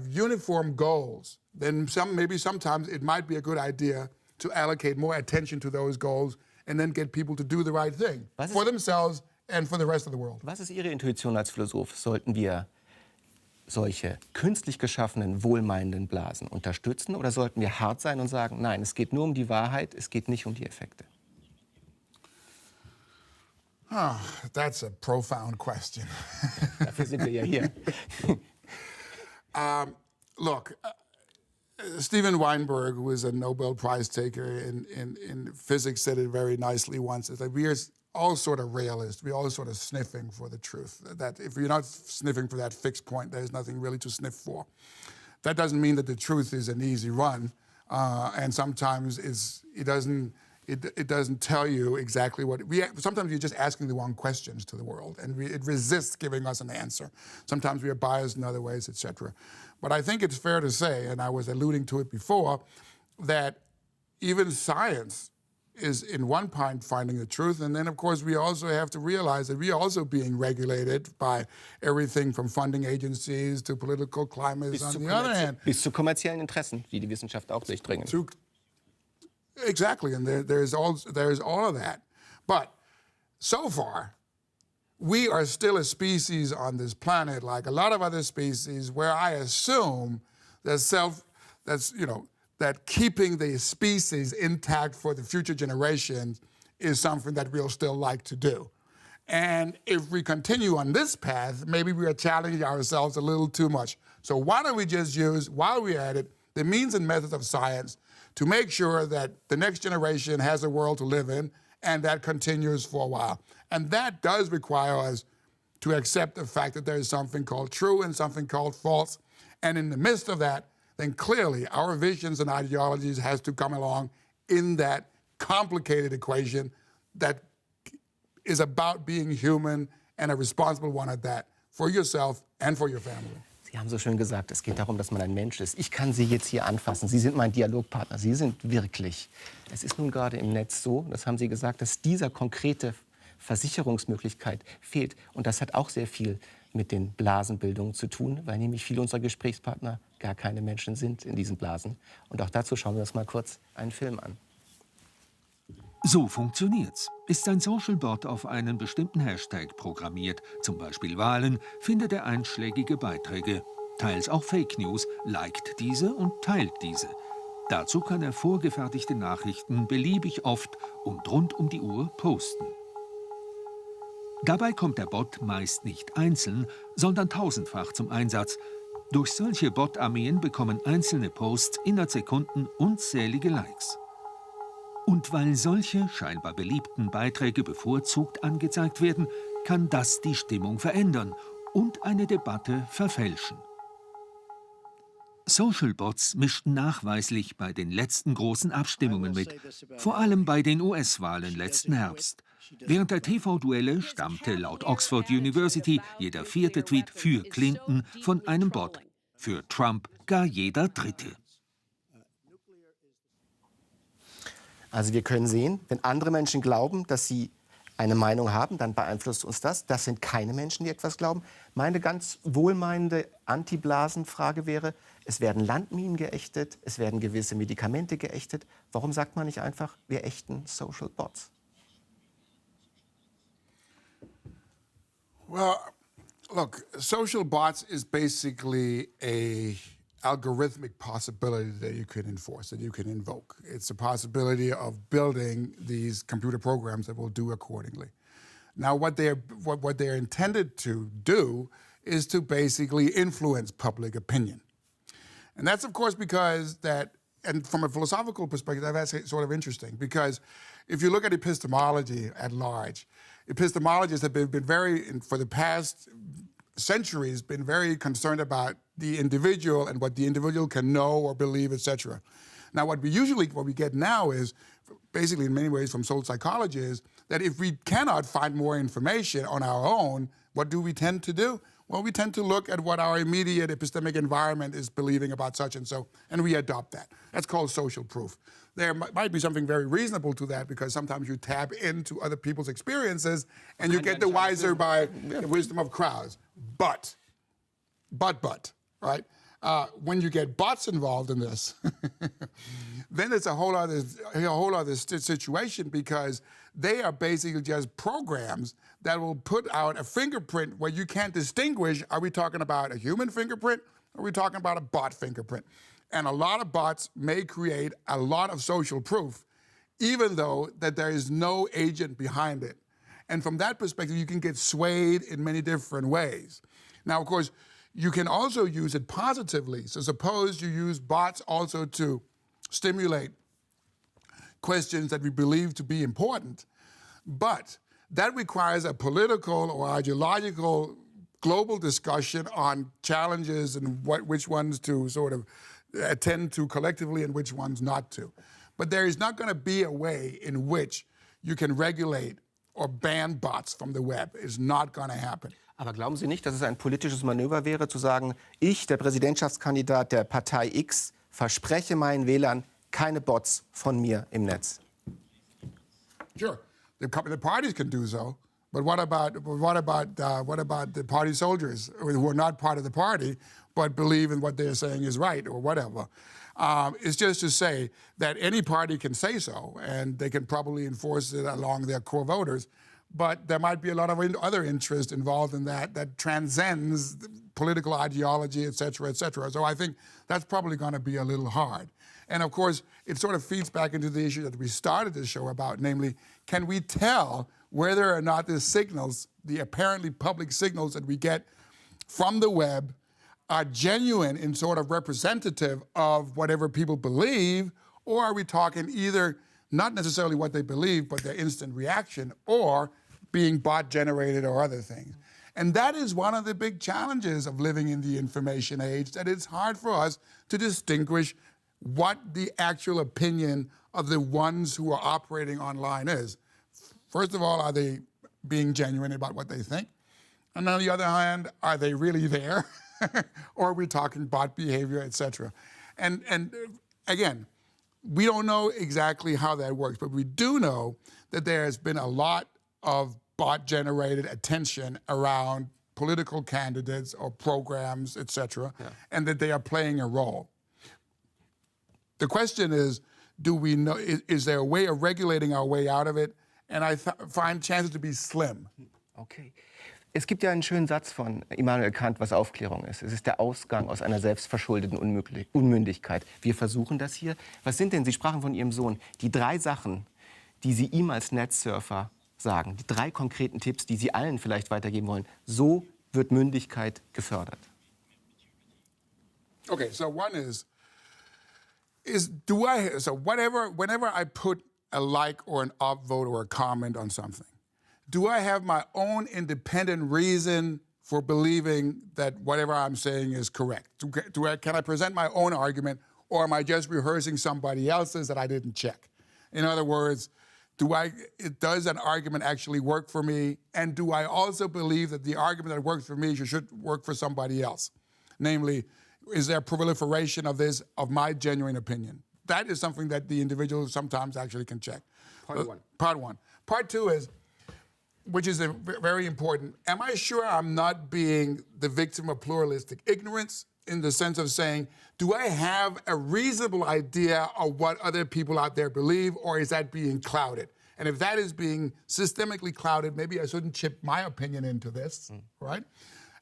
uniform goals, then maybe sometimes it might be a good idea to allocate more attention to those goals and then get people to do the right thing for themselves and for the rest of the world. Was ist Ihre Intuition als Philosoph? Sollten wir solche künstlich geschaffenen, wohlmeinenden Blasen unterstützen? Oder sollten wir hart sein und sagen, nein, es geht nur um die Wahrheit, es geht nicht um die Effekte? Oh, that's a profound question. Dafür sind wir ja hier. Look, Steven Weinberg, who is a Nobel Prize taker in physics, said it very nicely once. It's like we are all sort of realists. We're all sort of sniffing for the truth. That if you're not sniffing for that fixed point, there's nothing really to sniff for. that doesn't mean that the truth is an easy run, and sometimes it doesn't tell you exactly what. Sometimes you're just asking the wrong questions to the world, and it resists giving us an answer. Sometimes we are biased in other ways, etc. But I think it's fair to say, and I was alluding to it before, that even science is in one point finding the truth, and then of course we also have to realize that we are also being regulated by everything from funding agencies to political climates on the other hand. Bis zu kommerziellen Interessen, die die Wissenschaft auch durchdringen. Exactly, and there's all of that. But so far, we are still a species on this planet, like a lot of other species, where I assume that keeping the species intact for the future generations is something that we'll still like to do. And if we continue on this path, maybe we are challenging ourselves a little too much. So why don't we just use, while we're at it, the means and methods of science to make sure that the next generation has a world to live in, and that continues for a while. And that does require us to accept the fact that there is something called true and something called false. And in the midst of that, then clearly our visions and ideologies has to come along in that complicated equation that is about being human and a responsible one at that, for yourself and for your family. Sie haben so schön gesagt, es geht darum, dass man ein Mensch ist. Ich kann Sie jetzt hier anfassen. Sie sind mein Dialogpartner. Sie sind wirklich. Es ist nun gerade im Netz so, das haben Sie gesagt, dass dieser konkrete Versicherungsmöglichkeit fehlt. Und das hat auch sehr viel mit den Blasenbildungen zu tun, weil nämlich viele unserer Gesprächspartner gar keine Menschen sind in diesen Blasen. Und auch dazu schauen wir uns mal kurz einen Film an. So funktioniert's. Ist ein Social Bot auf einen bestimmten Hashtag programmiert, zum Beispiel Wahlen, findet er einschlägige Beiträge, teils auch Fake News, liked diese und teilt diese. Dazu kann er vorgefertigte Nachrichten beliebig oft und rund um die Uhr posten. Dabei kommt der Bot meist nicht einzeln, sondern tausendfach zum Einsatz. Durch solche Bot-Armeen bekommen einzelne Posts innerhalb Sekunden unzählige Likes. Und weil solche scheinbar beliebten Beiträge bevorzugt angezeigt werden, kann das die Stimmung verändern und eine Debatte verfälschen. Social Bots mischten nachweislich bei den letzten großen Abstimmungen mit, vor allem bei den US-Wahlen letzten Herbst. Während der TV-Duelle stammte laut Oxford University jeder 4. Tweet für Clinton von einem Bot, für Trump gar jeder 3. Also wir können sehen, wenn andere Menschen glauben, dass sie eine Meinung haben, dann beeinflusst uns das. Das sind keine Menschen, die etwas glauben. Meine ganz wohlmeinende Anti-Blasen-Frage wäre, es werden Landminen geächtet, es werden gewisse Medikamente geächtet. Warum sagt man nicht einfach, wir ächten Social Bots? Well, look, social bots is basically a algorithmic possibility that you can enforce, that you can invoke. It's a possibility of building these computer programs that will do accordingly. Now, what they're intended to do is to basically influence public opinion. And that's, of course, because that, and from a philosophical perspective, that's sort of interesting, because if you look at epistemology at large, epistemologists have been very, for the past centuries, been very concerned about the individual and what the individual can know or believe, etc. Now, what we get now is, basically in many ways from social psychology, is that if we cannot find more information on our own, what do we tend to do? Well, we tend to look at what our immediate epistemic environment is believing about such and so, and we adopt that. That's called social proof. There might be something very reasonable to that, because sometimes you tap into other people's experiences and you get the wiser by the wisdom of crowds. But, right? When you get bots involved in this, then it's a whole other situation, because they are basically just programs that will put out a fingerprint where you can't distinguish, are we talking about a human fingerprint or are we talking about a bot fingerprint? And a lot of bots may create a lot of social proof, even though that there is no agent behind it. And from that perspective, you can get swayed in many different ways. Now, of course, you can also use it positively. So suppose you use bots also to stimulate questions that we believe to be important. But that requires a political or ideological global discussion on challenges and which ones to sort of attend to collectively and which ones not to. But there is not going to be a way in which you can regulate or ban bots from the web. It's not going to happen. Aber glauben Sie nicht, dass es ein politisches Manöver wäre, zu sagen, ich, der Präsidentschaftskandidat der Partei X, verspreche meinen Wählern keine Bots von mir im Netz? Sure, the parties can do so, but what about the party soldiers who are not part of the party but believe in what they're saying is right or whatever? It's just to say that any party can say so, and they can probably enforce it along their core voters. But there might be a lot of other interest involved in that transcends political ideology, et cetera, et cetera. So I think that's probably going to be a little hard. And of course, it sort of feeds back into the issue that we started this show about, namely, can we tell whether or not the signals, the apparently public signals that we get from the web, are genuine and sort of representative of whatever people believe, or are we talking either not necessarily what they believe, but their instant reaction, or being bot-generated or other things? And that is one of the big challenges of living in the information age, that it's hard for us to distinguish what the actual opinion of the ones who are operating online is. First of all, are they being genuine about what they think? And on the other hand, are they really there? Or are we talking bot behavior, et cetera? And again, we don't know exactly how that works, but we do know that there has been a lot of bot-generated attention around political candidates or programs, et cetera, and that they are playing a role. The question is, do we know, is there a way of regulating our way out of it? And I find chances to be slim. Okay. Es gibt ja einen schönen Satz von Immanuel Kant, was Aufklärung ist. Es ist der Ausgang aus einer selbstverschuldeten Unmündigkeit. Wir versuchen das hier. Was sind denn, Sie sprachen von Ihrem Sohn, die 3 Sachen, die Sie ihm als Netzsurfer sagen, die 3 konkreten Tipps, die Sie allen vielleicht weitergeben wollen. So wird Mündigkeit gefördert. Okay, so one is whenever I put a like or an upvote or a comment on something, do I have my own independent reason for believing that whatever I'm saying is correct? Can I present my own argument, or am I just rehearsing somebody else's that I didn't check? In other words, does an argument actually work for me? And do I also believe that the argument that works for me should work for somebody else? Namely, is there proliferation of my genuine opinion? That is something that the individual sometimes actually can check. Part one. Part one. Part two is, which is very important, am I sure I'm not being the victim of pluralistic ignorance, in the sense of saying, do I have a reasonable idea of what other people out there believe, or is that being clouded? And if that is being systemically clouded, maybe I shouldn't chip my opinion into this, right?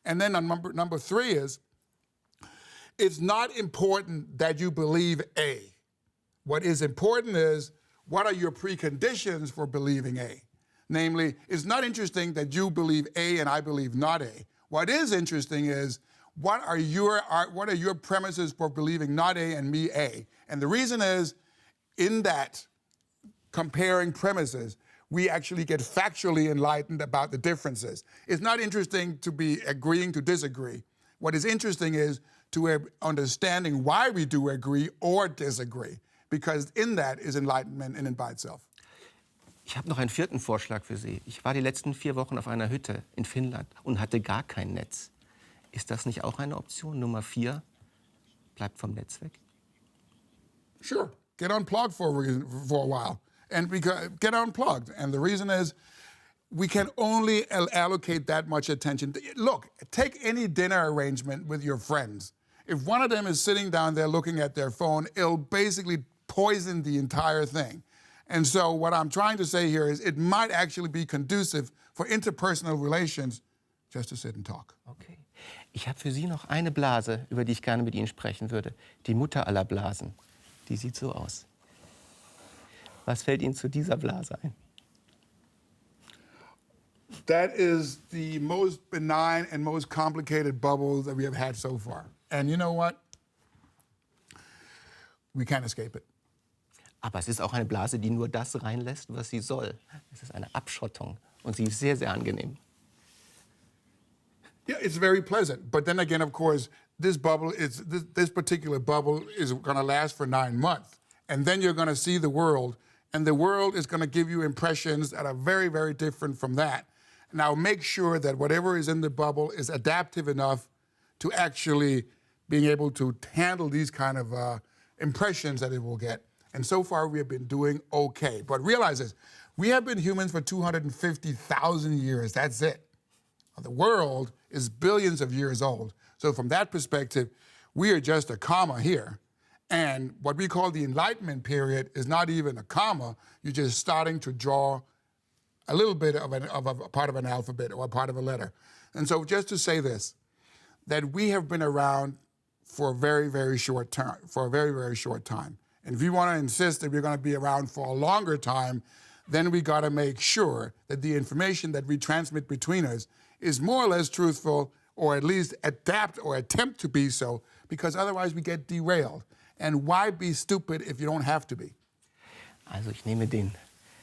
And then on number 3 is, it's not important that you believe A. What is important is, what are your preconditions for believing A? Namely, it's not interesting that you believe A and I believe not A. What is interesting is, what are your premises for believing not A and me A? And the reason is, in that comparing premises, we actually get factually enlightened about the differences. It's not interesting to be agreeing to disagree. What is interesting is to understanding why we do agree or disagree, because in that is enlightenment in and by itself. Ich habe noch einen 4. Vorschlag für Sie. Ich war die letzten 4 Wochen auf einer Hütte in Finnland und hatte gar kein Netz. Ist das nicht auch eine Option? Nummer 4, bleibt vom Netz weg. Sure, get unplugged for a while, and get unplugged. And the reason is, we can only allocate that much attention. Look, take any dinner arrangement with your friends. If one of them is sitting down there looking at their phone, it'll basically poison the entire thing. And so what I'm trying to say here is, it might actually be conducive for interpersonal relations just to sit and talk. Okay. Ich habe für Sie noch eine Blase, über die ich gerne mit Ihnen sprechen würde. Die Mutter aller Blasen. Die sieht so aus. Was fällt Ihnen zu dieser Blase ein? That is the most benign and most complicated bubble that we have had so far. And you know what? We can't escape it. Aber es ist auch eine Blase, die nur das reinlässt, was sie soll. Es ist eine Abschottung und sie ist sehr, sehr angenehm. Yeah, it's very pleasant. But then again, of course, this particular bubble is going to last for 9 months. And then you're going to see the world, and the world is going to give you impressions that are very, very different from that. Now, make sure that whatever is in the bubble is adaptive enough to actually being able to handle these kind of impressions that it will get. And so far, we have been doing okay. But realize this, we have been humans for 250,000 years. That's it. The world is billions of years old. So from that perspective, we are just a comma here. And what we call the Enlightenment period is not even a comma. You're just starting to draw a little bit of a part of an alphabet or a part of a letter. And so just to say this, that we have been around for a very, very short time, And if we want to insist that we're going to be around for a longer time, then we got to make sure that the information that we transmit between us is more or less truthful, or at least adapt or attempt to be so, because otherwise we get derailed. And why be stupid if you don't have to be? Also ich nehme den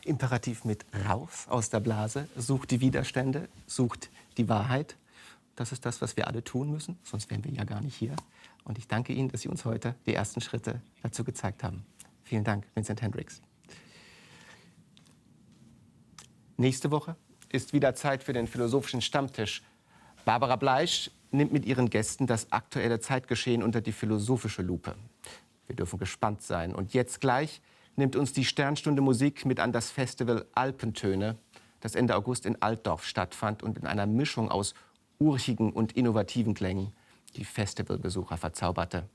Imperativ mit raus aus der Blase, sucht die Widerstände, sucht die Wahrheit. Das ist das, was wir alle tun müssen, sonst wären wir ja gar nicht hier. Und ich danke Ihnen, dass Sie uns heute die ersten Schritte dazu gezeigt haben. Vielen Dank, Vincent Hendricks. Nächste Woche ist wieder Zeit für den philosophischen Stammtisch. Barbara Bleisch nimmt mit ihren Gästen das aktuelle Zeitgeschehen unter die philosophische Lupe. Wir dürfen gespannt sein. Und jetzt gleich nimmt uns die Sternstunde Musik mit an das Festival Alpentöne, das Ende August in Altdorf stattfand und in einer Mischung aus urchigen und innovativen Klängen die Festivalbesucher verzauberte.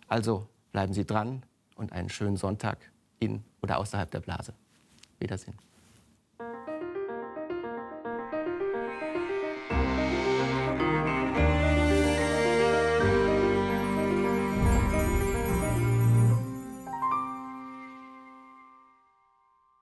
Also bleiben Sie dran und einen schönen Sonntag in oder außerhalb der Blase. Wiedersehen.